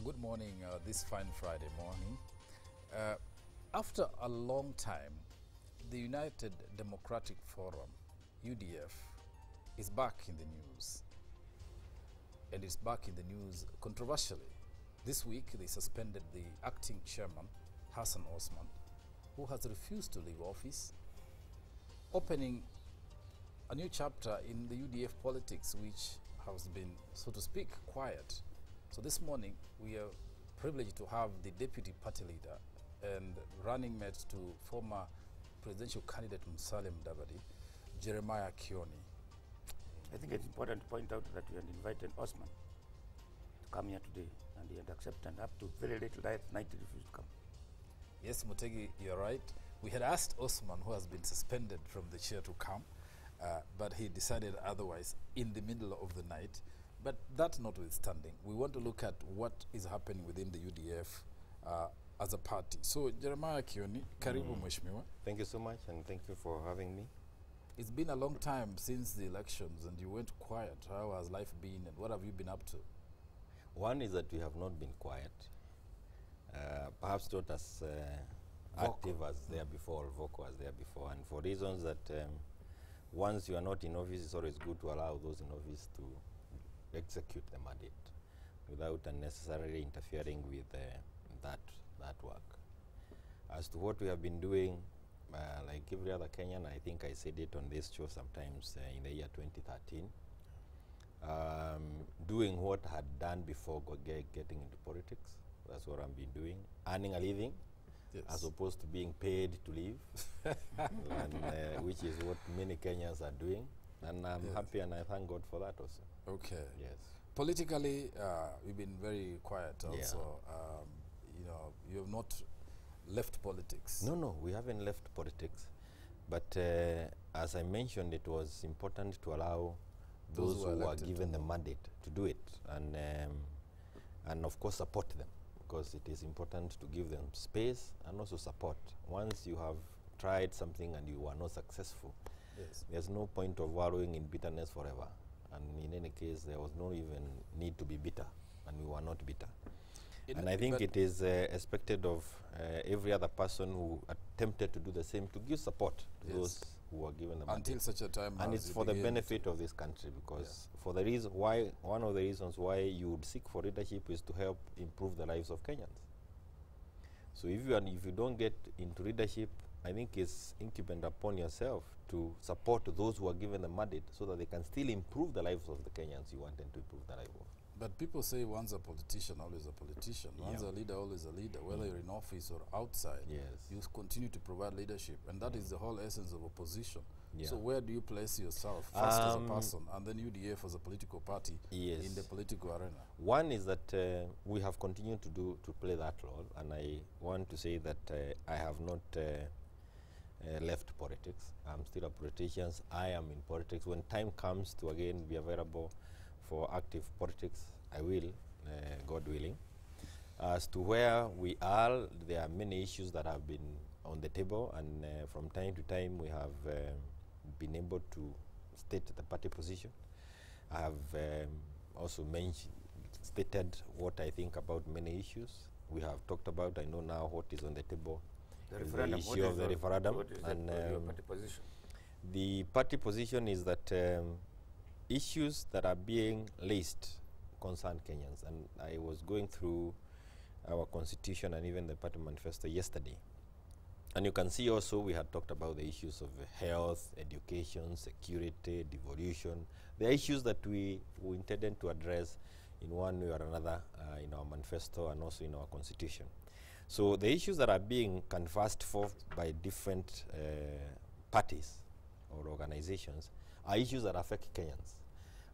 Good morning, this fine Friday morning. After a long time, the United Democratic Forum, UDF, is back in the news. And it's back in the news controversially. This week, they suspended the acting chairman, Hassan Osman, who has refused to leave office, opening a new chapter in the UDF politics, which has been, so to speak, quiet. So this morning, we are privileged to have the deputy party leader and running mate to former presidential candidate Musalia Mudavadi, Jeremiah Kioni. I think it's important to point out that we had invited Osman to come here today, and he had accepted, and up to very late night he refused to come. Yes, Mutegi, you're right. We had asked Osman, who has been suspended from the chair, to come, but he decided otherwise in the middle of the night. But that notwithstanding, we want to look at what is happening within the UDF as a party. So, Jeremiah Kioni, karibu mheshimiwa. Thank you so much, and thank you for having me. It's been a long time since the elections, and you went quiet. How has life been, and what have you been up to? One is that we have not been quiet, perhaps not as active as there before, vocal as there before, and for reasons that once you are not in office, it's always good to allow those in office to execute the mandate without unnecessarily interfering with that work. As to what we have been doing, like every other Kenyan, I think I said it on this show sometimes in the year 2013, doing what I had done before getting into politics. That's what I've been doing, earning a living, yes, as opposed to being paid to live, and, which is what many Kenyans are doing. And I'm happy, and I thank God for that also. Okay. Yes. Politically, we've been very quiet also. Yeah. You know, you have not left politics. No, we haven't left politics. But as I mentioned, it was important to allow those who are given the mandate to do it, and of course support them, because it is important to give them space and also support. Once you have tried something and you are not successful, yes, there's no point of wallowing in bitterness forever. And in any case, there was no even need to be bitter, and we were not bitter. And I think it is expected of every other person who attempted to do the same to give support to those who are given the mandate. Until such a time, and it's for the benefit of this country, because for the reason why, one of the reasons why you would seek for leadership is to help improve the lives of Kenyans. So if you don't get into leadership, I think it's incumbent upon yourself to support those who are given the mandate so that they can still improve the lives of the Kenyans you want them to improve the life of. But people say once a politician, always a politician. Once a leader, always a leader. Whether you're in office or outside, you continue to provide leadership. And that is the whole essence of opposition. So where do you place yourself? First as a person, and then UDF as a political party in the political arena? One is that we have continued to play that role. And I want to say that I have not left politics. I'm still a politician. I am in politics. When time comes to again be available for active politics, I will, God willing. As to where we are, there are many issues that have been on the table, and from time to time we have been able to state the party position. I have also stated what I think about many issues. We have talked about, I know now what is on the table. The referendum. The issue of the referendum. What is your party position? The party position is that issues that are being laced concern Kenyans, and I was going through our constitution and even the party manifesto yesterday, and you can see also we had talked about the issues of health, education, security, devolution. The issues that we intended to address in one way or another in our manifesto and also in our constitution. So the issues that are being canvassed for by different parties or organizations are issues that affect Kenyans.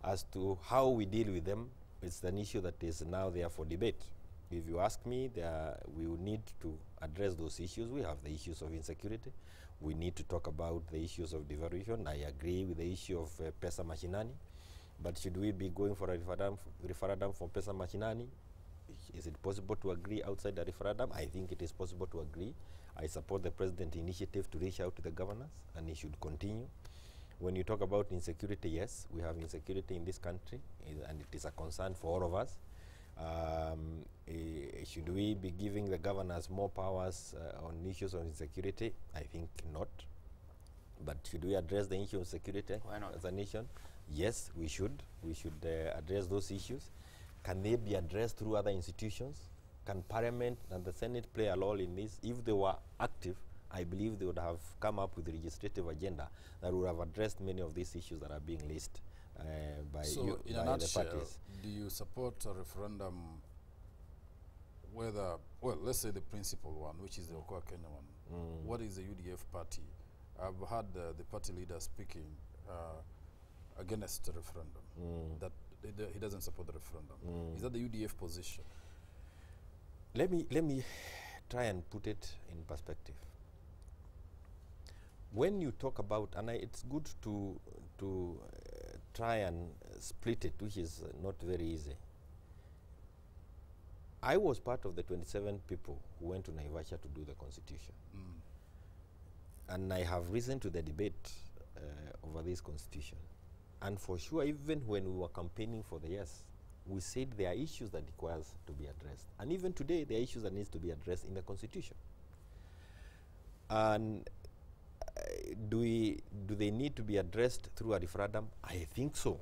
As to how we deal with them, it's an issue that is now there for debate. If you ask me, we will need to address those issues. We have the issues of insecurity. We need to talk about the issues of devaluation. I agree with the issue of pesa mashinani. But should we be going for a referendum for pesa mashinani? Is it possible to agree outside the referendum? I think it is possible to agree. I support the President's initiative to reach out to the governors, and it should continue. When you talk about insecurity, yes, we have insecurity in this country, and it is a concern for all of us. Should we be giving the governors more powers on issues of insecurity? I think not. But should we address the issue of security as a nation? Yes, we should. We should address those issues. Can they be addressed through other institutions? Can Parliament and the Senate play a role in this? If they were active, I believe they would have come up with a legislative agenda that would have addressed many of these issues that are being listed by, so in by a the nutshell, parties. do you support a referendum whether, well, let's say the principal one, which is the Okoa Kenya one. What is the UDF party? I've heard the party leader speaking against the referendum, that he doesn't support the referendum. Is that the UDF position? Let me try and put it in perspective. When you talk about, and it's good to try and split it, which is not very easy. I was part of the 27 people who went to Naivasha to do the constitution. And I have listened to the debate over this constitution. And for sure, even when we were campaigning for the yes, we said there are issues that requires to be addressed. And even today, there are issues that needs to be addressed in the constitution. And do they need to be addressed through a referendum? I think so.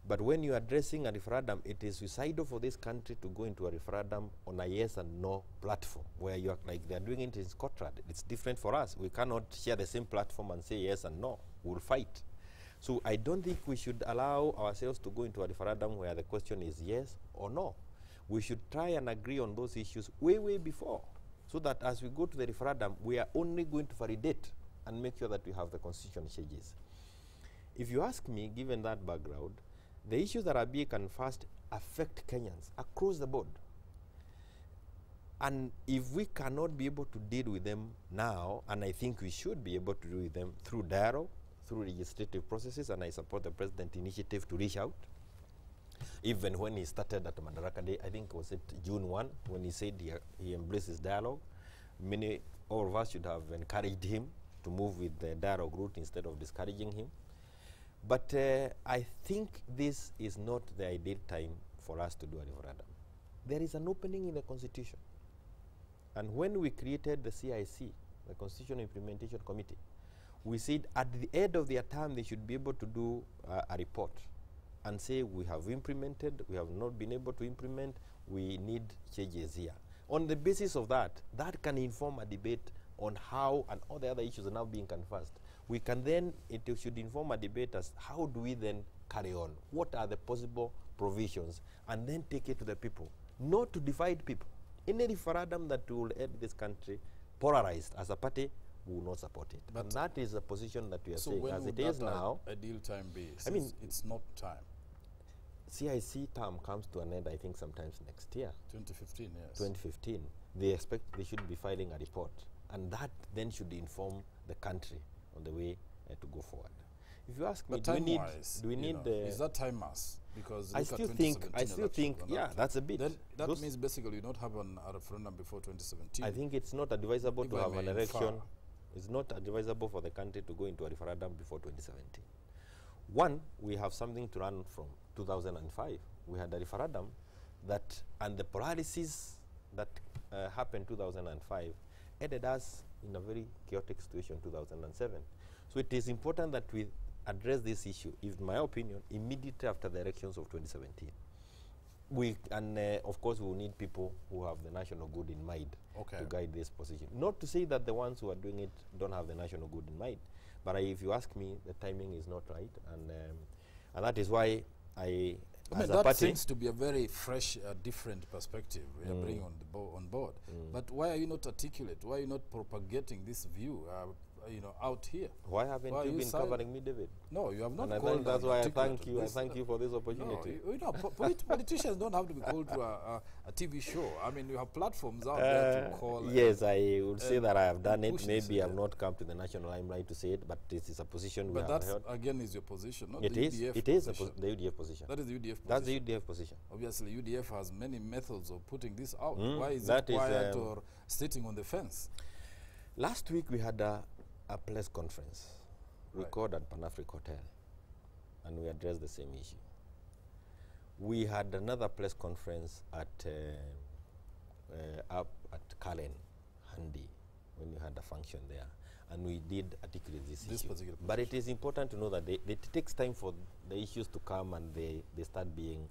But when you're addressing a referendum, it is suicidal for this country to go into a referendum on a yes and no platform, where you're like they're doing it in Scotland. It's different for us. We cannot share the same platform and say yes and no. We'll fight. So I don't think we should allow ourselves to go into a referendum where the question is yes or no. We should try and agree on those issues way, way before, so that as we go to the referendum, we are only going to validate and make sure that we have the constitution changes. If you ask me, given that background, the issues that are being confessed affect Kenyans across the board. And if we cannot be able to deal with them now, and I think we should be able to deal with them through dialogue, through legislative processes, and I support the President's initiative to reach out. Even when he started at Madaraka Day, I think it was June 1, when he said he embraces dialogue. All of us should have encouraged him to move with the dialogue route instead of discouraging him. But I think this is not the ideal time for us to do a referendum. There is an opening in the Constitution. And when we created the CIC, the Constitutional Implementation Committee, we said at the end of their term they should be able to do a report and say we have implemented, we have not been able to implement, we need changes here. On the basis of that, that can inform a debate on how, and all the other issues are now being confessed. We can then, it should inform a debate as how do we then carry on? What are the possible provisions? And then take it to the people, not to divide people. Any referendum that will end this country polarized as a party, we will not support it. But and that is a position that we are saying as it is now. Ideal time be? I mean, it's not time. CIC term comes to an end, I think, sometimes next year. 2015, yes. 2015. They expect they should be filing a report. And that then should inform the country on the way to go forward. If you ask me, do we need is that time mass? Because I still think, yeah, that's a bit. Then that means basically you not have a referendum before 2017. I think it's not advisable to have an election. It's not advisable for the country to go into a referendum before 2017. One, we have something to run from 2005. We had a referendum that, and the paralysis that happened 2005 ended us in a very chaotic situation in 2007. So it is important that we address this issue, in my opinion, immediately after the elections of 2017. Of course, we will need people who have the national good in mind to guide this position. Not to say that the ones who are doing it don't have the national good in mind, but if you ask me, the timing is not right, and that is why that seems to be a very fresh, different perspective we are bringing on board. But why are you not articulate? Why are you not propagating this view? Out here. Why haven't you been covering me, David? No, you have not. And called that's why I thank you. I thank you for this opportunity. No, politicians don't have to be called to a TV show. I mean, you have platforms out there to call. Yes, I would say that I have done it. Maybe I have not come to the national limelight to say it, but this is a position we have held. But that again is your position, not the UDF It is the UDF position. That is the UDF position. That's the UDF position. Obviously, UDF has many methods of putting this out. Why is it quiet or sitting on the fence? Last week we had a press conference. We called at Pan Africa Hotel, and we addressed the same issue. We had another press conference at up at Kalen, Handi, when you had a function there, and we did articulate this issue. But it is important to know that it takes time for the issues to come and they start being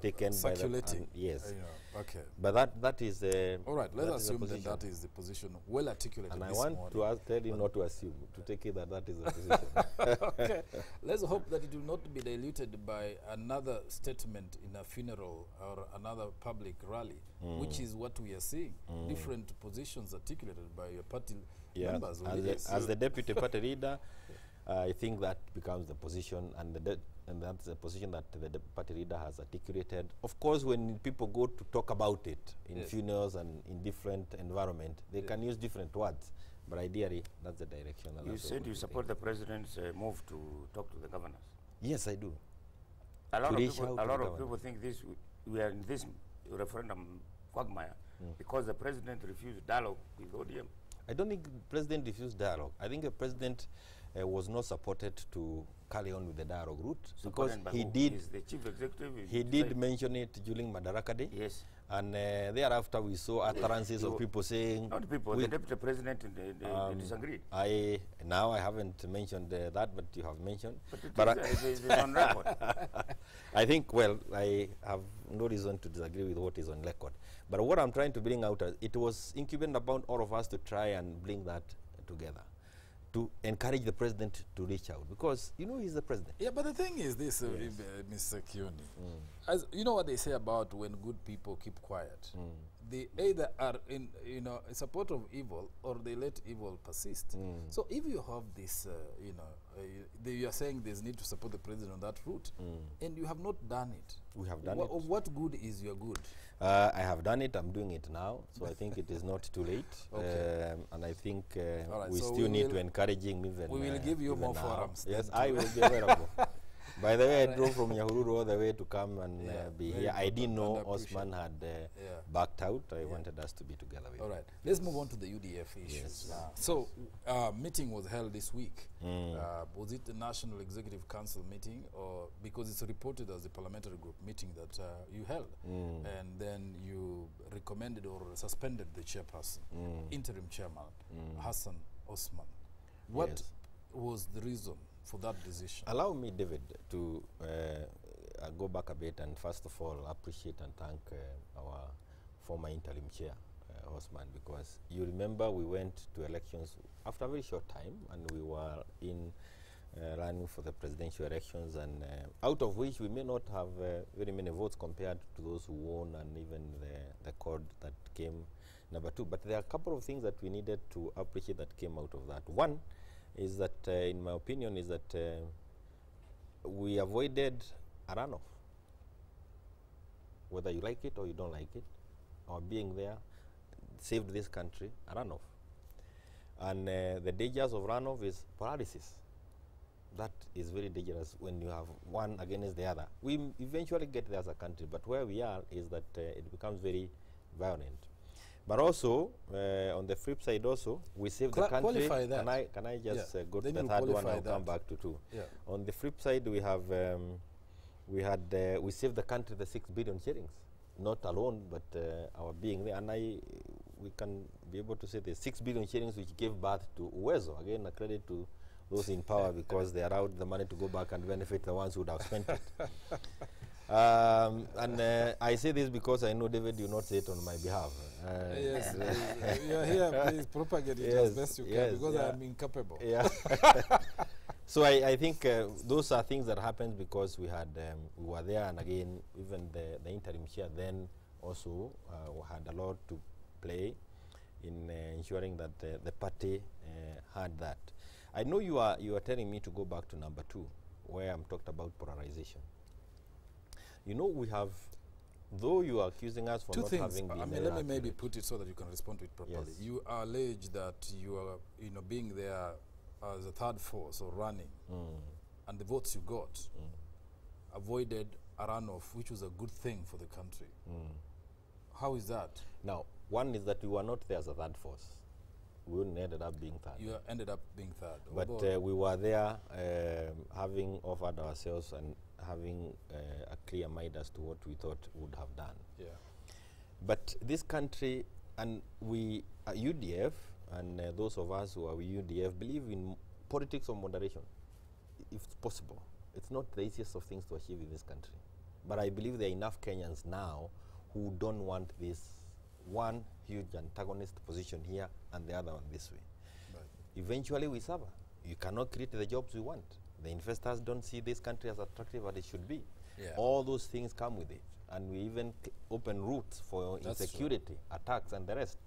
taken circulating. by the, yes. Okay. But that is all right. Let's assume that is the position well articulated. And I this want morning. to tell you not to assume, to take it that is the position. Okay. Let's hope that it will not be diluted by another statement in a funeral or another public rally, which is what we are seeing. Different positions articulated by your party members. As the deputy party leader, I think that becomes the position, and that's the position that the party leader has articulated. Of course, when people go to talk about it in funerals and in different environment, they can use different words. But ideally, that's the direction. You said you support the president's move to talk to the governors. Yes, I do. A lot of people think we are in this referendum quagmire because the president refused dialogue with ODM. I don't think the president refused dialogue. I think the president was not supported to carry on with the dialogue route because he did. He's the chief executive. He did mention it during Madaraka Day. Yes. And thereafter we saw utterances of people saying. Not people. The deputy president they disagreed. I haven't mentioned that, but you have mentioned. But it is on record. I think, well, I have no reason to disagree with what is on record. But what I'm trying to bring out, it was incumbent upon all of us to try and bring that together, to encourage the president to reach out, because he's the president. Yeah, but the thing is this, Mr. Kioni, as you know what they say about when good people keep quiet, they either are in support of evil or they let evil persist. So if you have this, you are saying there's need to support the president on that route, and you have not done it. We have done it. Of what good is your good? I have done it. I'm doing it now, so I think it is not too late. Okay. And I think right, we so still need to encourage him even. We will give you more forums. Yes, I will be available. By the way, I drove from Nyahururu all the way to come and be here. I didn't know Osman had backed out. I wanted us to be together with him. All right. Let's move on to the UDF issues. Yes. So, meeting was held this week. Was it the National Executive Council meeting, or because it's reported as a parliamentary group meeting that you held, and then you recommended or suspended the chairperson, interim chairman, Hassan Osman. What was the reason for that decision? Allow me, David, to go back a bit and first of all appreciate and thank our former interim chair, Osman, because you remember we went to elections after a very short time, and we were in running for the presidential elections, and out of which we may not have very many votes compared to those who won, and even the chord that came number 2. But there are a couple of things that we needed to appreciate that came out of that. One is that, in my opinion, is that we avoided a runoff. Whether you like it or you don't like it, our being there saved this country a runoff. And the dangers of runoff is paralysis. That is very dangerous when you have one against the other. We eventually get there as a country, but where we are is that it becomes very violent. But also, on the flip side also, we saved the country. Can I just go to the third one and come back to 2? Yeah. On the flip side, we have we saved the country the 6 billion shillings, not alone, but our being there. And we can be able to say the 6 billion shillings which gave birth to Uwezo. Again, a credit to those in power because they allowed the money to go back and benefit the ones who would have spent it. And I say this because I know, David, you not say it on my behalf. Yes, you're here, please propagate it as best you can, because I'm incapable. Yeah. So I think those are things that happened because we had we were there, and again, even the interim chair then also had a lot to play in ensuring that the party had that. I know you are telling me to go back to number 2, where I'm talked about polarization. You know, we have, though you are accusing us for not having been let me maybe put it so that you can respond to it properly. Yes. You allege that you are, being there as a third force or running, and the votes you got avoided a runoff, which was a good thing for the country. How is that? Now, one is that we were not there as a third force. we wouldn't ended up being third. You ended up being third. But we were there having offered ourselves and having a clear mind as to what we thought would have done. Yeah. But this country, and we at UDF, and those of us who are with UDF, believe in politics of moderation, if possible. It's not the easiest of things to achieve in this country. But I believe there are enough Kenyans now who don't want this one huge antagonist position here and the other one this way. Right. Eventually we suffer. You cannot create the jobs we want. The investors don't see this country as attractive as it should be. Yeah. All those things come with it. And we even open routes for That's insecurity, attacks and the rest.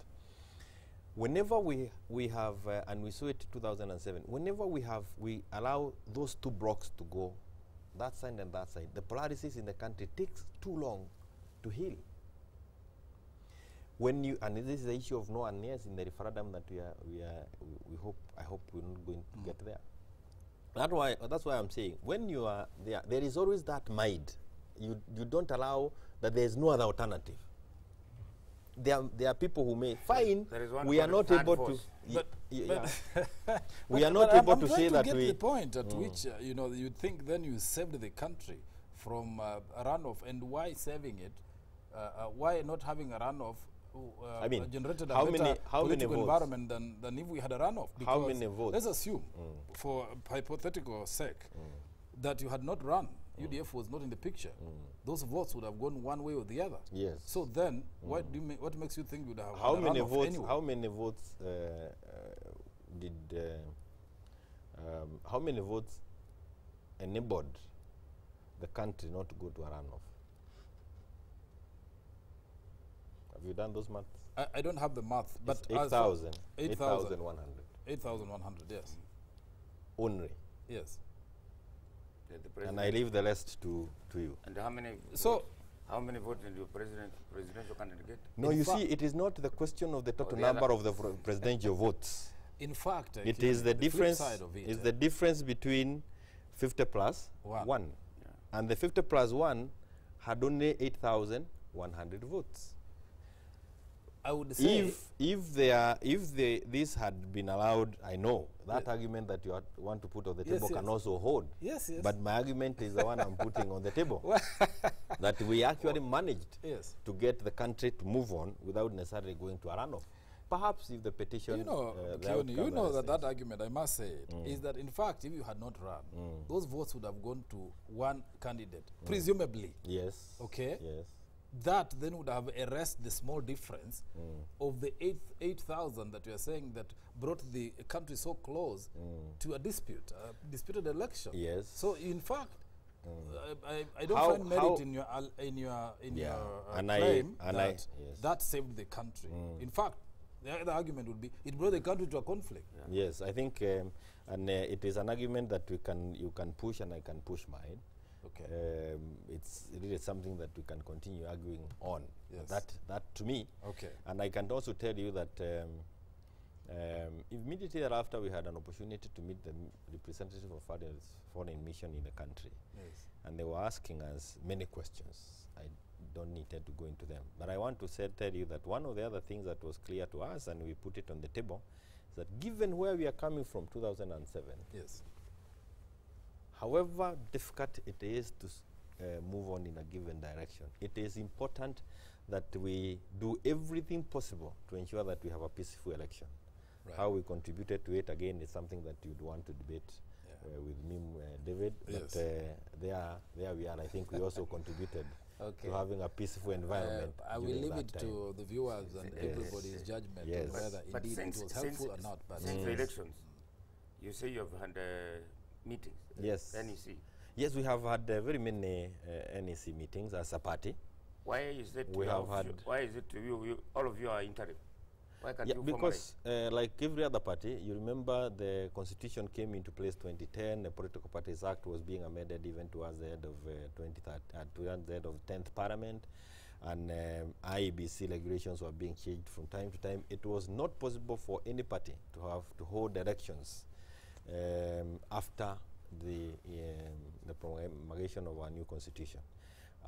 Whenever we have, and we saw it in 2007, whenever we allow those two blocks to go, that side and that side, the paralysis in the country takes too long to heal. When you, and this is the issue of no and yes in the referendum that I hope we're not going to get there. That's why I'm saying, when you are there is always that mind. You don't allow that there is no other alternative. There are people who may fine. We are not able to. We are not able to say that we. I'm trying to get the point at which you think then you saved the country from a runoff, and why saving it? Why not having a runoff? I mean, generated how a better many political votes? environment than if we had a runoff. Because How many votes? let's assume, for hypothetical sake, that you had not run. UDF was not in the picture. Those votes would have gone one way or the other. Yes. So then, what makes you think you would have How had a many runoff votes? anyway? How many votes did? How many votes enabled the country not to go to a runoff? Have you done those maths? I don't have the math, but 8,000. 8,100. 8,100. 8,100, yes. Only. Yes. And I leave the rest to you. And how many? So, how many votes did your presidential candidate get? No, you see, it is not the question of the total number of the presidential votes. in fact, It is the difference. Side of it, Is the difference between 50 plus 1, Yeah. and the 50 plus 1 had only 8,100 votes. I would say if this had been allowed, I know that argument that you want to put on the table can also hold. Yes, yes. But my argument is the one I'm putting on the table. That we actually managed to get the country to move on without necessarily going to a runoff. Perhaps if the petition... that argument, I must say it, is that in fact, if you had not run, those votes would have gone to one candidate, presumably. Yes. Okay? Yes. That then would have erased the small difference of the 8,000 that you are saying that brought the country so close to a disputed election. Yes. So in fact, I don't find merit in your claim that saved the country. In fact, the other argument would be it brought the country to a conflict. Yeah. Yes, I think, and it is an argument that you can push and I can push mine. Okay. It's really something that we can continue arguing on. Yes. That to me. Okay. And I can also tell you that immediately thereafter we had an opportunity to meet the representative of foreign mission in the country. Yes. And they were asking us many questions. I don't need to go into them. But I want to tell you that one of the other things that was clear to us, and we put it on the table, is that given where we are coming from 2007, yes, however difficult it is to move on in a given direction, it is important that we do everything possible to ensure that we have a peaceful election. Right. How we contributed to it, again, is something that you'd want to debate with me, David. Yes. But there we are. I think we also contributed to having a peaceful environment. I will leave it to the viewers and everybody's judgment on whether indeed it was helpful or not. But since the elections, you say you have had meetings. Yes. NEC. Yes, we have had very many NEC meetings as a party. Why is it? Why is it you? All of you are interim. Why can't you because like every other party, you remember the constitution came into place 2010. The Political Parties Act was being amended even towards the end of towards the end of 10th Parliament, and IEBC regulations were being changed from time to time. It was not possible for any party to hold elections after the promulgation of our new constitution.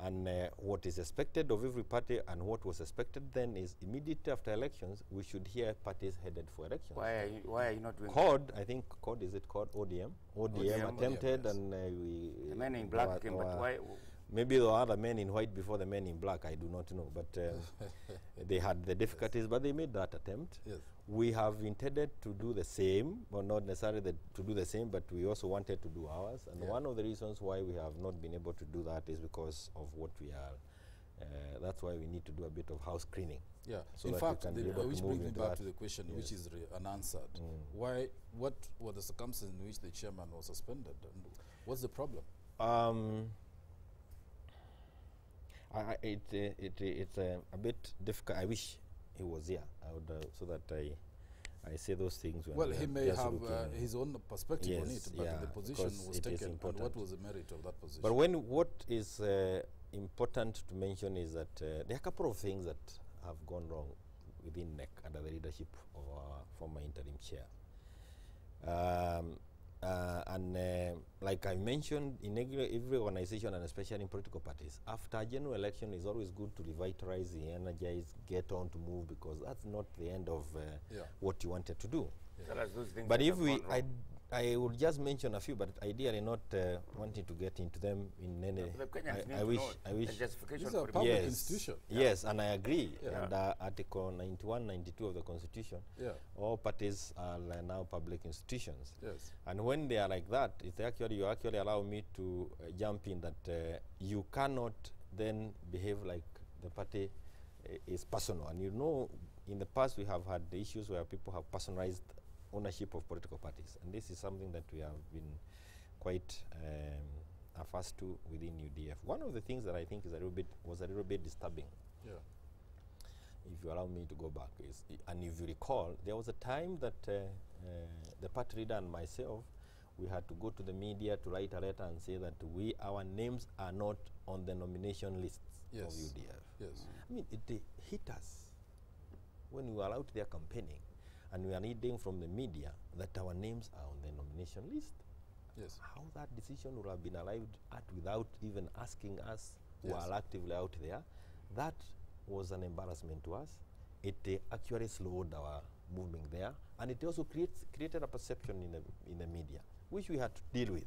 And what is expected of every party and what was expected then is immediately after elections, we should hear parties headed for elections. Why are you not doing CORD, I think CORD, is it CORD? ODM? ODM attempted, yes. and we... The men in black came, but why? Maybe there were other men in white before the men in black, I do not know. But they had the difficulties, but they made that attempt. Yes. We have intended to do the same, or not necessarily to do the same, but we also wanted to do ours. And one of the reasons why we have not been able to do that is because of what we are. That's why we need to do a bit of house cleaning. Yeah. So in that fact, which brings me back to the question, which is unanswered. What were the circumstances in which the chairman was suspended? And what's the problem? It's a bit difficult. I wish he was here. I would so that I say those things. Well, he may have his own perspective on it, but the position was taken. And what was the merit of that position? But what is important to mention is that there are a couple of things that have gone wrong within NEC under the leadership of our former interim chair. Like I mentioned, in every organization, and especially in political parties, after a general election, it's always good to revitalize, re-energize, get on to move, because that's not the end of what you wanted to do. Tell us those things. But if I would just mention a few, but ideally not wanting to get into them in any. I wish. This is a public institution. Yes, and I agree. Under Article 91, 92 of the Constitution, all parties are now public institutions. Yes. And when they are like that, you actually allow me to jump in that you cannot then behave like the party is personal. And you know, in the past we have had the issues where people have personalized ownership of political parties, and this is something that we have been quite averse to within UDF. One of the things that I think is was a little bit disturbing, if you allow me to go back, is, and if you recall, there was a time that the party leader and myself, we had to go to the media to write a letter and say that our names are not on the nomination lists of UDF. Yes. I mean, it hit us when we were out there campaigning, and we are reading from the media that our names are on the nomination list. Yes. How that decision would have been arrived at without even asking us who are actively out there, that was an embarrassment to us. It actually slowed our movement there, and it also created a perception in the media, which we had to deal with.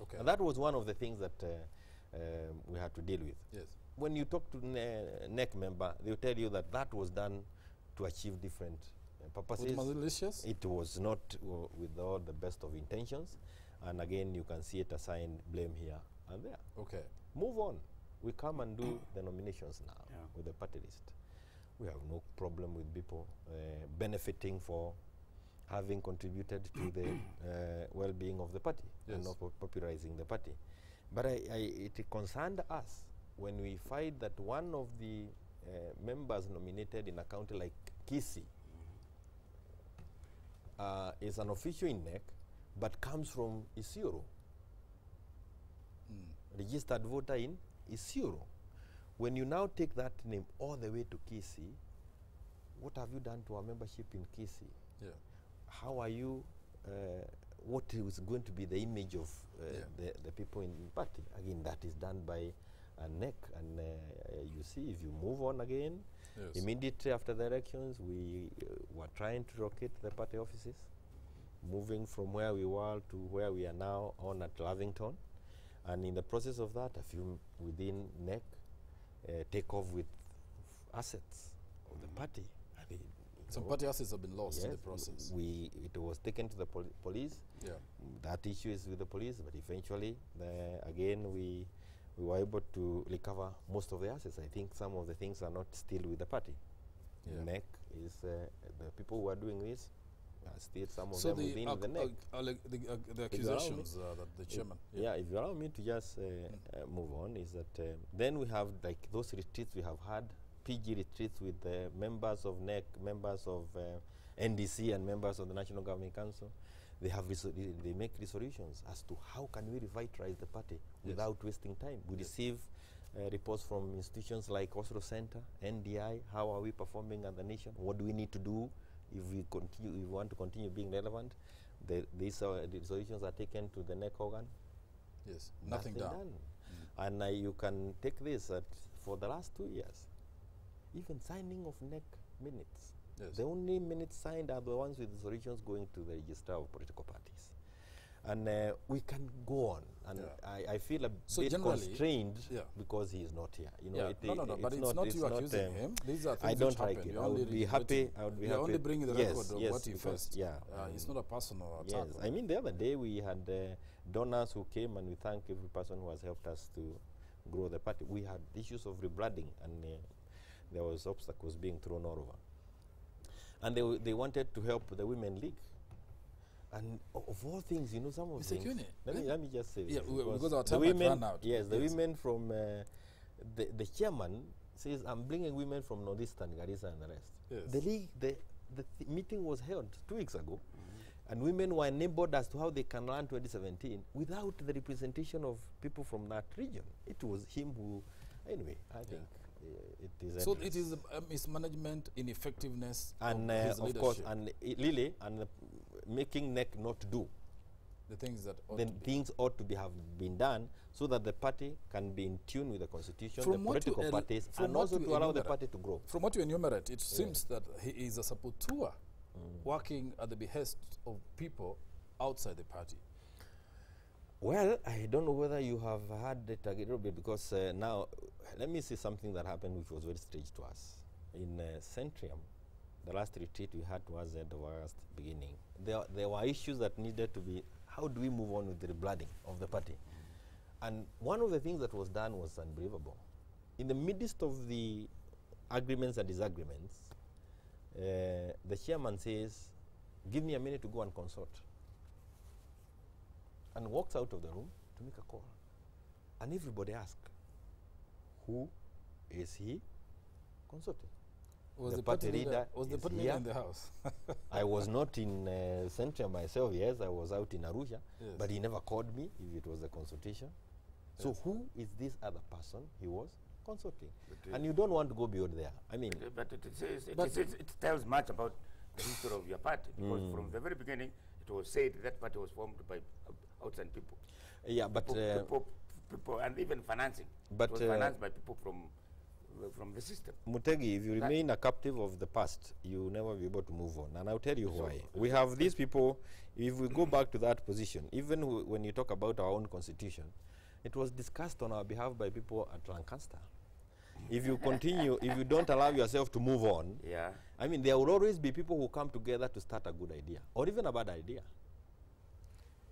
Okay. And that was one of the things that we had to deal with. Yes. When you talk to NEC member, they will tell you that that was done to achieve different purposes. Malicious? It was not with all the best of intentions, and again you can see it assigned blame here and there. Okay. Move on. We come and do the nominations now with the party list. We have no problem with people benefiting for having contributed to the well-being of the party and not popularizing the party. But it concerned us when we find that one of the members nominated in a county like Kisii is an official in NEC, but comes from Isiolo, registered voter in Isiolo. When you now take that name all the way to Kisii, what have you done to our membership in Kisii? Yeah. How are you, what is going to be the image of the people in the party? Again, that is done by a NEC, and you see, if you move on again, immediately after the elections, we were trying to locate the party offices, moving from where we were to where we are now on at Lavington. And in the process of that, a few within NEC take off with assets of the party. I mean, some party assets have been lost in the process. It was taken to the police. Yeah. That issue is with the police, but eventually, again, we were able to recover most of the assets. I think some of the things are not still with the party. NEC is the people who are doing this. Still some of them within the NEC. The accusations that the chairman. If you allow me to just move on, is that then we have like those retreats we have had, PG retreats with members of NEC, members of NDC, and members of the National Governing Council. They make resolutions as to how can we revitalize the party without wasting time. We receive reports from institutions like Oslo Center, NDI. How are we performing as a nation? What do we need to do if we want to continue being relevant? These resolutions are taken to the NEC organ. Yes, nothing done. And you can take this that for the last 2 years, even signing of NEC minutes, the only minutes signed are the ones with resolutions going to the register of political parties. And we can go on, and I feel a bit constrained because he is not here. You know, but it's not you accusing him. These are things I don't which like happen. it. I would be happy. You're only bringing the record of what you faced. It's not a personal attack. Yes, I mean the other day we had donors who came, and we thank every person who has helped us to grow the party. We had issues of reblooding, and there was obstacles being thrown all over. And they wanted to help the Women League. And of all things, you know, some of the things. Let me just say this. Because our time has run out. Yes, the women from the chairman says, I'm bringing women from Northeastern, Garissa and the rest. Yes. The league, the meeting was held 2 weeks ago, and women were enabled as to how they can run 2017 without the representation of people from that region. It was him who, anyway, I think it is. So it is mismanagement, ineffectiveness, and of his of course, and Lily, and making NEC not do the things that things ought to have been done, so that the party can be in tune with the constitution, the political parties, and also to allow the party to grow. From what you enumerate, it seems that he is a saboteur working at the behest of people outside the party. Well, I don't know whether you have heard it a little bit, because now, let me see something that happened which was very strange to us. In Centrium, the last retreat we had towards the end of August beginning, there were issues that needed to be, how do we move on with the reblooding of the party? And one of the things that was done was unbelievable. In the midst of the agreements and disagreements, the chairman says, give me a minute to go and consult. And walks out of the room to make a call. And everybody asked, who is he consulting? Was the party leader in the house? I was not in Centrium myself, yes, I was out in Arusha, but he never called me if it was a consultation. So who is this other person he was consulting? And you don't want to go beyond there. I mean, but it tells much about the history of your party, because from the very beginning it was said that party was formed by outside people. Yeah, but people and even financing. But it was financed by people from the system. Mutegi, if you remain a captive of the past, you will never be able to move on. And I'll tell you why. We have these people, if we go back to that position, even when you talk about our own constitution, it was discussed on our behalf by people at Lancaster. If you continue, if you don't allow yourself to move on, I mean, there will always be people who come together to start a good idea, or even a bad idea.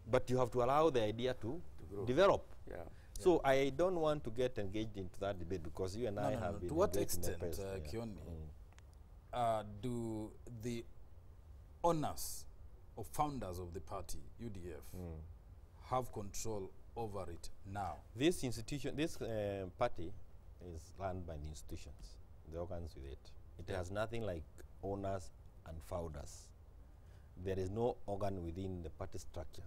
But you have to allow the idea to develop. So I don't want to get engaged into that debate, because you and I have been. To what extent, Kioni, do the owners or founders of the party, UDF, have control over it now? This institution, this party is run by the institutions, the organs with it. It has nothing like owners and founders. There is no organ within the party structure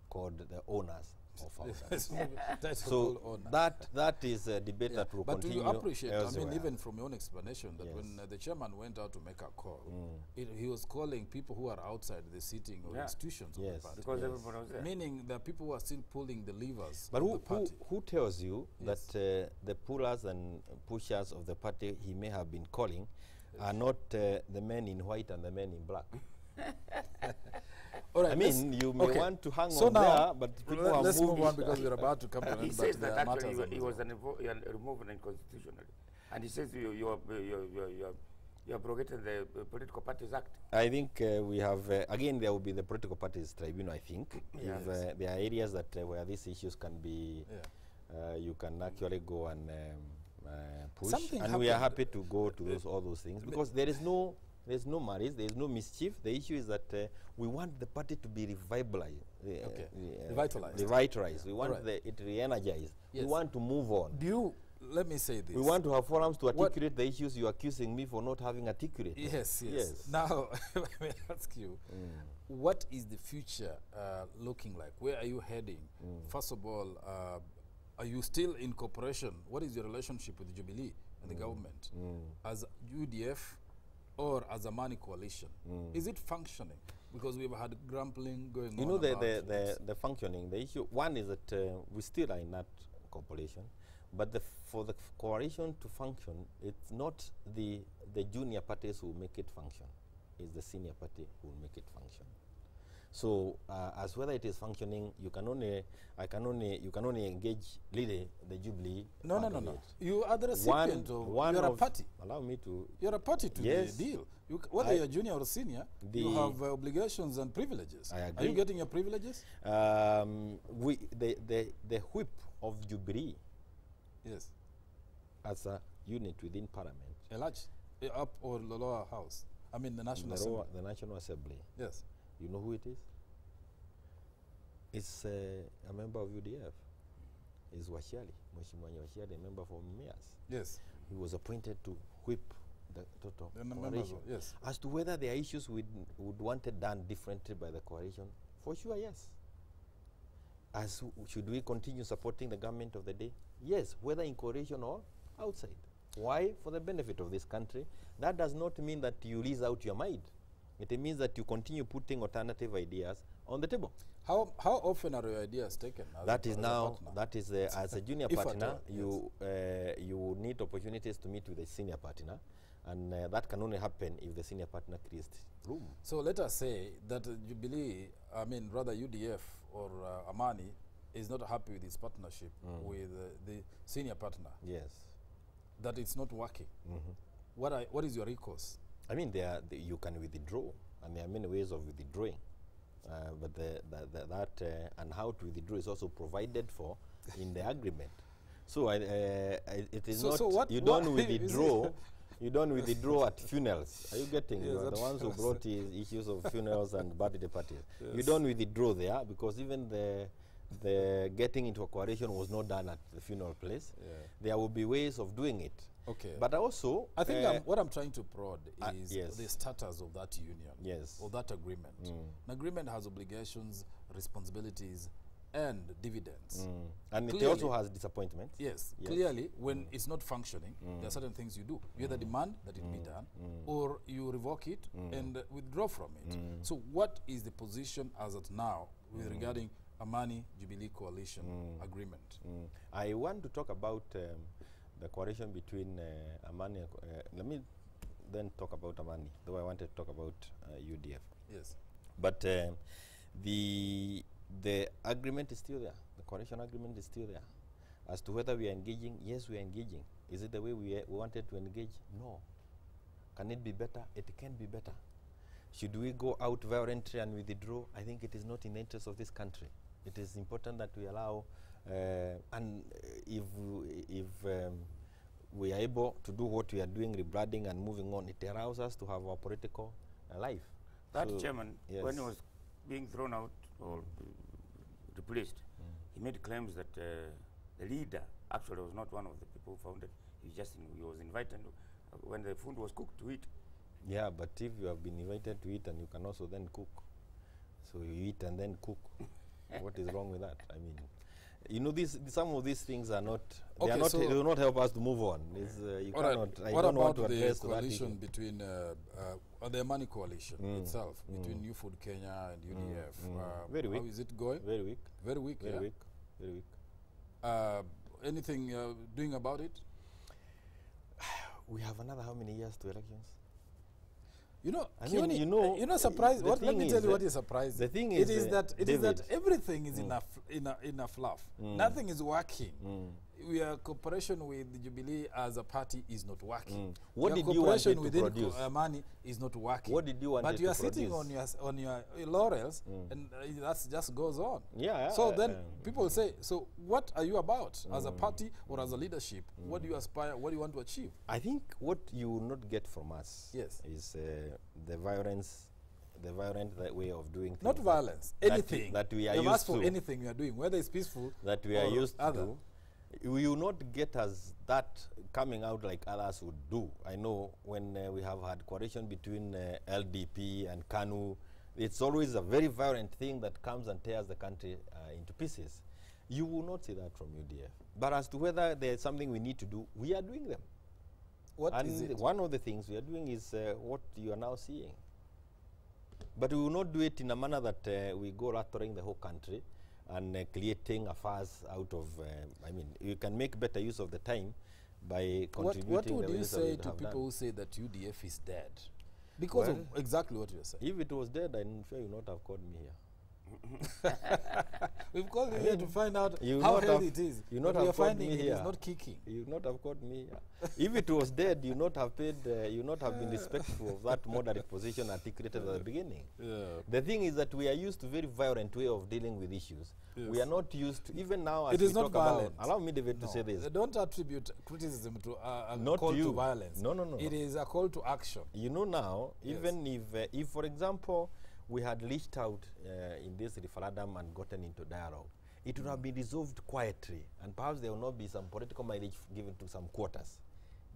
called the owners or founders. So that is a debate that will continue. But do you appreciate, elsewhere. I mean, even from your own explanation, that when the chairman went out to make a call, he was calling people who are outside the sitting or institutions of the party. Because everyone was there. Meaning that people who are still pulling the levers but of the party. Who tells you that the pullers and pushers of the party he may have been calling are not the men in white and the men in black? All right, I mean, you may want to hang on there, but people are let's move on, because we're about to come to an end. He says that actually he was removed unconstitutionally, and he says you abrogated the Political Parties Act. I think we have again there will be the Political Parties Tribunal. I think if there are areas that where these issues can be, you can actually go and push, and we are happy to go to all those things, because there is no. There's no malice, there is no mischief. The issue is that we want the party to be revitalized. Revitalized. We want it re-energized. We want to move on. Let me say this. We want to have forums to articulate the issues you are accusing me for not having articulated. Yes. Now, let me ask you, what is the future looking like? Where are you heading? First of all, are you still in cooperation? What is your relationship with Jubilee and the government? As UDF, or as a money coalition? Is it functioning? Because we've had grumbling going on. You know, the functioning, the issue, one is that we still are in that cooperation. But for the coalition to function, it's not the junior parties who make it function. It's the senior party who will make it function. So as whether it is functioning, you can only engage lead the Jubilee. No. You are the recipient you're a party. Allow me to. You're a party to the deal. Whether you're junior or senior, you have obligations and privileges. I agree. Are you getting your privileges? The whip of Jubilee. Yes. As a unit within Parliament. A large, up or the lower house. I mean the National Assembly. The National Assembly. Yes. You know who it is? It's a member of UDF. It's Washiali, Mheshimiwa Washiali, a member for Mayors. Yes. He was appointed to whip the total coalition. Yes. As to whether there are issues would want it done differently by the coalition, for sure, yes. Should we continue supporting the government of the day? Yes, whether in coalition or outside. Why? For the benefit of this country. That does not mean that you lease out your mind. It means that you continue putting alternative ideas on the table. How often are your ideas taken? That is as a junior partner, yes. You need opportunities to meet with the senior partner, and that can only happen if the senior partner creates room. So let us say that Jubilee, rather UDF or Amani, is not happy with his partnership with the senior partner. Yes. That it's not working. What is your recourse? You can withdraw, and there are many ways of withdrawing. But and how to withdraw is also provided for in the agreement. So it is you don't withdraw. You don't withdraw at funerals. Are you getting? Yes, the ones who brought issues of funerals and birthday parties. Yes. You don't withdraw there because even the getting into a coalition was not done at the funeral place. Yeah. There will be ways of doing it. Okay. But also, I think what I'm trying to prod is yes. the status of that union. Yes. Or that agreement. An agreement has obligations, responsibilities, and dividends. And clearly, it also has disappointments. Yes. Clearly, when it's not functioning, there are certain things you do. You either demand that it be done, or you revoke it and withdraw from it. So what is the position as of now with regarding Amani Jubilee Coalition agreement? I want to talk about the coalition between Amani. Let me then talk about Amani, though I wanted to talk about UDF. Yes. But the agreement is still there. The coalition agreement is still there. As to whether we are engaging, yes, we are engaging. Is it the way we wanted to engage? No. Can it be better? It can be better. Should we go out violently and withdraw? I think it is not in the interest of this country. It is important that we allow, and if we are able to do what we are doing, rebranding and moving on, it allows us to have our political life. That chairman, yes, when he was being thrown out or replaced, he made claims that the leader actually was not one of the people who founded. He was invited when the food was cooked to eat. Yeah, but if you have been invited to eat and you can also then cook, so you eat and then cook, what is wrong with that? I mean, you know, some of these things are not. Okay, they do not help us to move on. You cannot. Right. What about the coalition between the Amani coalition itself between New Food Kenya and UDF? Very weak. How is it going? Very weak. Very weak. Very weak. Very weak. Anything doing about it? We have another how many years to elections? You know, you know, surprise. Let me tell you what is surprising. The thing is, it is that everything is in a fluff. Nothing is working. Our cooperation with the Jubilee as a party is not working. What did you want to produce? Amani is not working. What did you want to produce? But you are sitting on your laurels, and that just goes on. Yeah. So then people say, so what are you about as a party or as a leadership? What do you aspire? What do you want to achieve? I think what you will not get from us is the violent way of doing things. Not violence, anything. That we are used used to. For anything we are doing, whether it's peaceful that we are used to. We will not get us that coming out like others would do. I know when we have had coalition between LDP and KANU, it's always a very violent thing that comes and tears the country into pieces. You will not see that from UDF. But as to whether there's something we need to do, we are doing them. What is it? One of the things we are doing is what you are now seeing. But we will not do it in a manner that we go rattling the whole country and creating affairs out of, I mean, you can make better use of the time by contributing. What would the you ways that say you to have people done. who say that UDF is dead? Because of exactly what you're saying. If it was dead, I'm sure you would not have called me here. We've called you here to find out you how not healthy have- it is. you But not we are have called finding me it here. is not kicking. You would not have called me here. If it was dead, you not have paid. You not have been respectful of that moderate position articulated at the beginning. Yeah. The thing is that we are used to very violent way of dealing with issues. Yes. We are not used to, even now as It we is not talk violent. about. Allow me, David, to say this. Don't attribute criticism to a Not call to to you. violence. No, no, no. It is a call to action. You know now, Yes. even if for example, we had reached out in this referendum and gotten into dialogue, it would have been resolved quietly, and perhaps there will not be some political mileage given to some quarters.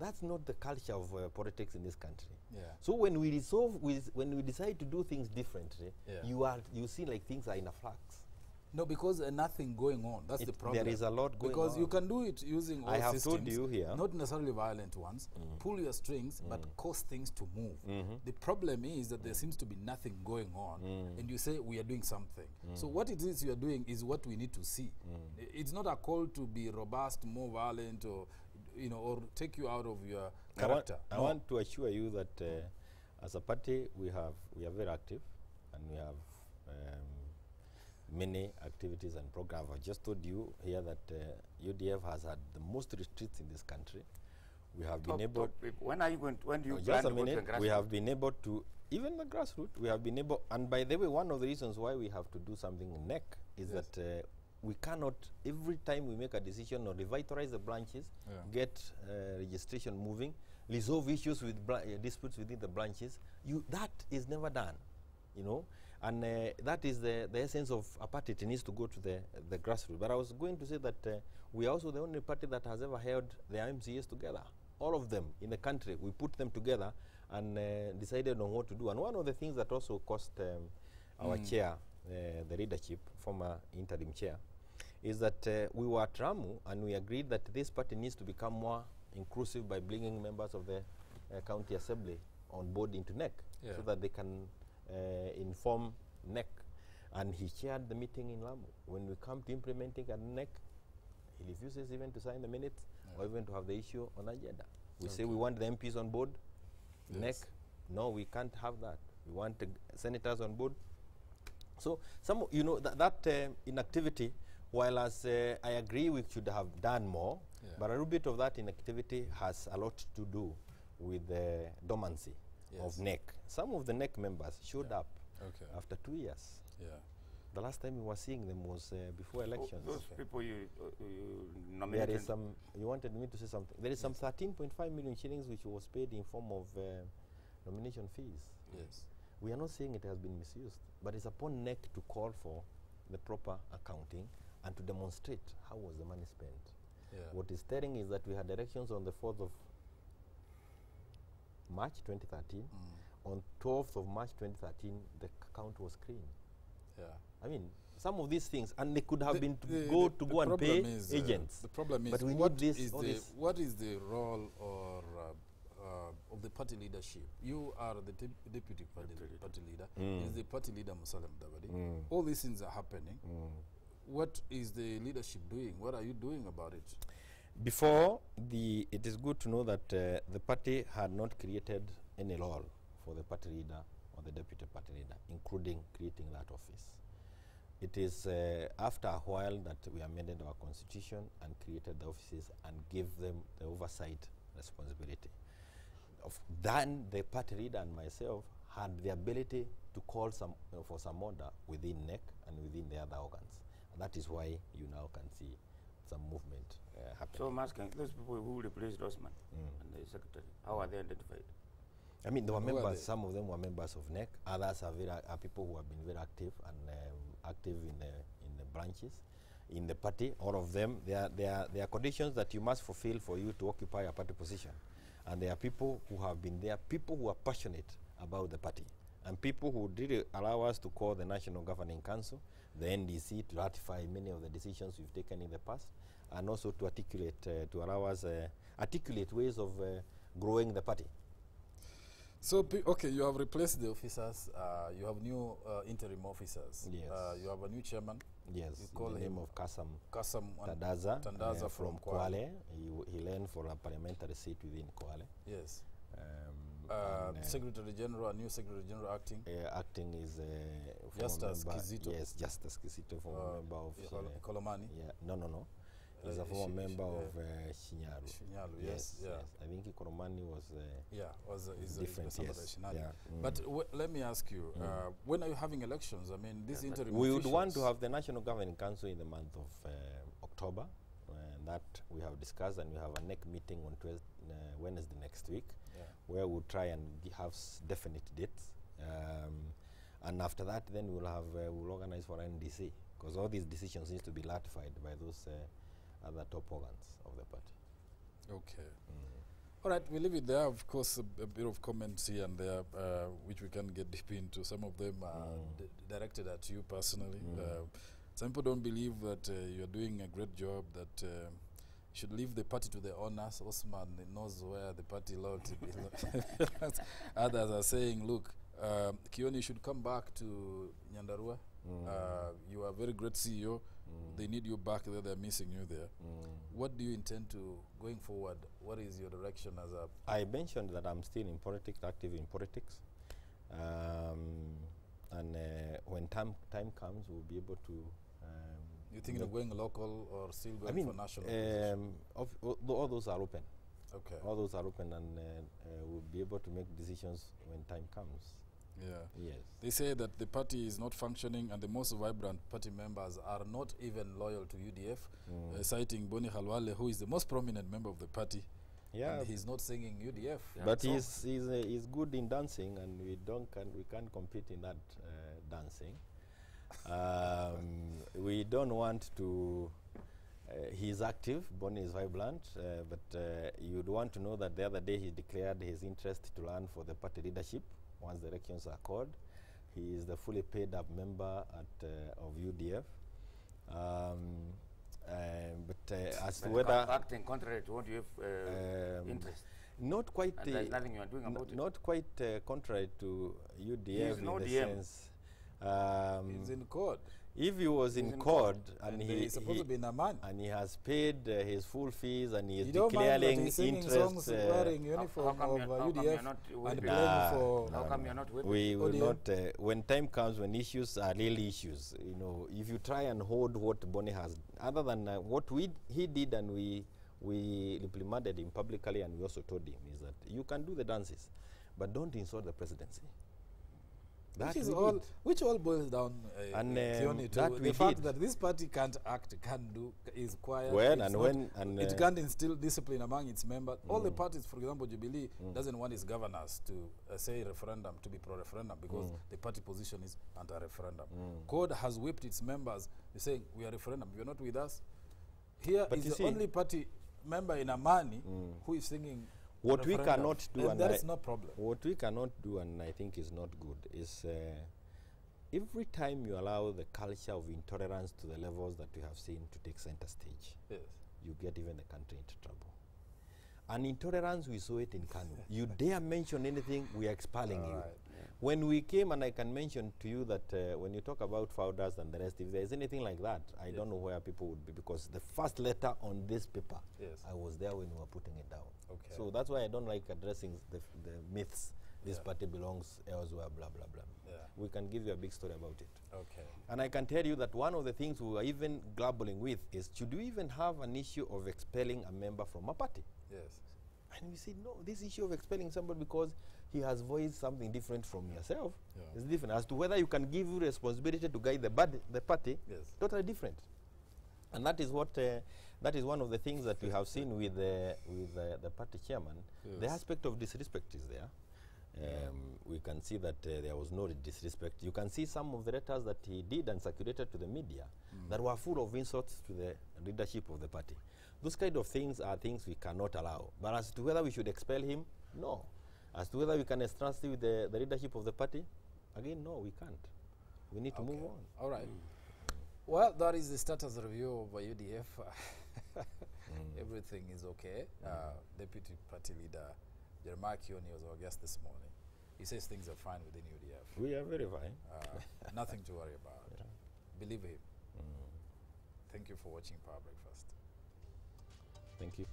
That's not the culture of politics in this country. Yeah. So when we resolve, when we decide to do things differently, Yeah. you see like things are in a flux. No, because nothing going on. That's the problem. There is a lot going because on. you can do it using all I have systems, told you here. not necessarily violent ones. Pull your strings, but cause things to move. The problem is that there seems to be nothing going on, and you say we are doing something. So what it is you are doing is what we need to see. It's not a call to be robust, more violent, or or take you out of your character. I want to assure you that as a party we are very active, and we have many activities and programs. I just told you here that UDF has had the most retreats in this country. We have been able. When are you going? When do you plan just a to go to the minute. grassroots? We have been able to, even the grassroots. We have been able, and by the way, one of the reasons why we have to do something in NEC is that we cannot, every time we make a decision or revitalize the branches, get registration moving, resolve issues with disputes within the branches. That is never done, and that is the essence of a party. It needs to go to the grassroots. But I was going to say that we are also the only party that has ever held the MCAs together. All of them in the country, we put them together and decided on what to do. And one of the things that also cost our chair, the leadership, former interim chair, is that we were at Ramu and we agreed that this party needs to become more inclusive by bringing members of the county assembly on board into NEC so that they can inform NEC. And he chaired the meeting in Lamu. When we come to implementing at NEC, he refuses even to sign the minutes or even to have the issue on agenda. We say we want the MPs on board. NEC, no, we can't have that. We want the senators on board. So that inactivity, while as I agree we should have done more, but a little bit of that inactivity has a lot to do with the dormancy of NEC. Some of the NEC members showed up after 2 years. The last time we were seeing them was before elections. Those people you nominated. There is some. You wanted me to say something. There is some 13.5 million shillings which was paid in form of nomination fees. Yes. We are not saying it has been misused, but it's upon NEC to call for the proper accounting and to demonstrate how was the money spent. What is telling is that we had elections on the 4th of March 2013. On 12th of March 2013, the account was clean. I mean, some of these things, and they could have been to go and pay agents. The problem is, but we what need what is the role of the party leadership? You are the deputy party leader. Is the party leader Musalia Mudavadi? All these things are happening. What is the leadership doing? What are you doing about it? Before, it is good to know that the party had not created any role for the party leader or the deputy party leader, including creating that office. It is after a while that we amended our constitution and created the offices and gave them the oversight responsibility. Then the party leader and myself had the ability to call for some order within NEC and within the other organs. And that is why you now can see some movement happening. So I'm asking, those people who replaced Osman and the secretary, how are they identified? I mean, there were members, some of them were members of NEC, others are people who have been very active and active in the branches, in the party. All of them, there are conditions that you must fulfill for you to occupy a party position. And there are people who have been there, people who are passionate about the party, and people who did allow us to call the National Governing Council, the NDC, to ratify many of the decisions we've taken in the past, and also to articulate, to allow us articulate ways of growing the party. So, okay, you have replaced the officers. You have new interim officers. Yes. You have a new chairman. Yes, You call the name him of Kasam Kasam Tandaza from Kwale. He learned for a parliamentary seat within Kwale. Yes. And, Secretary General, new Secretary General acting. Acting is Justice member. Kizito. Yes, Justice Kizito, former member of Kolomani. Yeah, no. He's a former member of Shinyalu. Shinyalu, yes. I think Kolomani was is different. Yes. Yeah. But let me ask you, when are you having elections? I mean, this interim we would officials want to have the National Governing Council in the month of October, and that we have discussed, and we have a NEC meeting on Wednesday next week, where we'll try and have definite dates. And after that, then we'll organize for NDC, because all these decisions need to be ratified by those other top organs of the party. Okay. All right, we leave it there. Of course, a bit of comments here and there, which we can get deep into. Some of them are directed at you personally. Some people don't believe that you're doing a great job, that you should leave the party to the owners. Osman knows where the party loyalty belongs. Others are saying, look, Kioni should come back to Nyandarua. You are a very great CEO. They need you back there. They're missing you there. What do you intend to, going forward, what is your direction as a... I mentioned that I'm still in politics, active in politics. And when time comes, we'll be able to... you think of going local or still going for national? All those are open. Okay. All those are open, and we'll be able to make decisions when time comes. Yeah. Yes. They say that the party is not functioning, and the most vibrant party members are not even loyal to UDF, citing Boni Khalwale, who is the most prominent member of the party. Yeah. And he's not singing UDF. But he's good in dancing, and we can't compete in that dancing. We don't want to... he's active, Boni is vibrant, but you'd want to know that the other day he declared his interest to run for the party leadership once the elections are called. He is the fully paid up member of UDF. But as to whether... acting contrary to what you have interest. Not quite... there's nothing you are doing about it. Not quite contrary to UDF in the sense... he's in court. If he was in court and he's supposed to be in Amman, and he has paid his full fees and he is declaring interest, songs wearing uniform of UDF and playing for... How come you're not with we will not... when time comes, when issues are real issues, you know, if you try and hold what Boni has, other than what he did, and we implemented him publicly, and we also told him, is that you can do the dances, but don't insult the presidency. Which all boils down to the fact that this party can't act, can't do, is quiet. It can't instill discipline among its members. All the parties, for example, Jubilee doesn't want its governors to say referendum, to be pro-referendum, because the party position is anti-referendum. CORD has whipped its members, saying, we are referendum, you're not with us. Here is the only party member in Amani who is singing... What we cannot do, and that is no problem. What we cannot do, and I think is not good, is every time you allow the culture of intolerance to the levels that we have seen to take center stage, you get even the country into trouble. And intolerance, we saw it in Kanu. You dare mention anything, we are expelling you. Right. When we came, and I can mention to you that when you talk about founders and the rest, if there is anything like that, I don't know where people would be, because the first letter on this paper, I was there when we were putting it down. Okay. So that's why I don't like addressing the myths. This party belongs elsewhere, blah, blah, blah. We can give you a big story about it. Okay. And I can tell you that one of the things we are even grappling with is, should we even have an issue of expelling a member from a party? Yes. And we said, no, this issue of expelling somebody because he has voiced something different from yourself is different. As to whether you can give you responsibility to guide the party, totally different. And that is what that is one of the things that we have seen with the party chairman. The aspect of disrespect is there. We can see that there was no disrespect. You can see some of the letters that he did and circulated to the media that were full of insults to the leadership of the party. Those kind of things are things we cannot allow. But as to whether we should expel him, no. As to whether we can entrust with the leadership of the party, again, no, we can't. We need to move on. All right. Well, that is the status review of UDF. Everything is okay. Deputy Party Leader Jeremiah Kioni was our guest this morning. He says things are fine within UDF. We are very fine. Nothing to worry about. Believe him. Thank you for watching Power Breakfast. Thank you.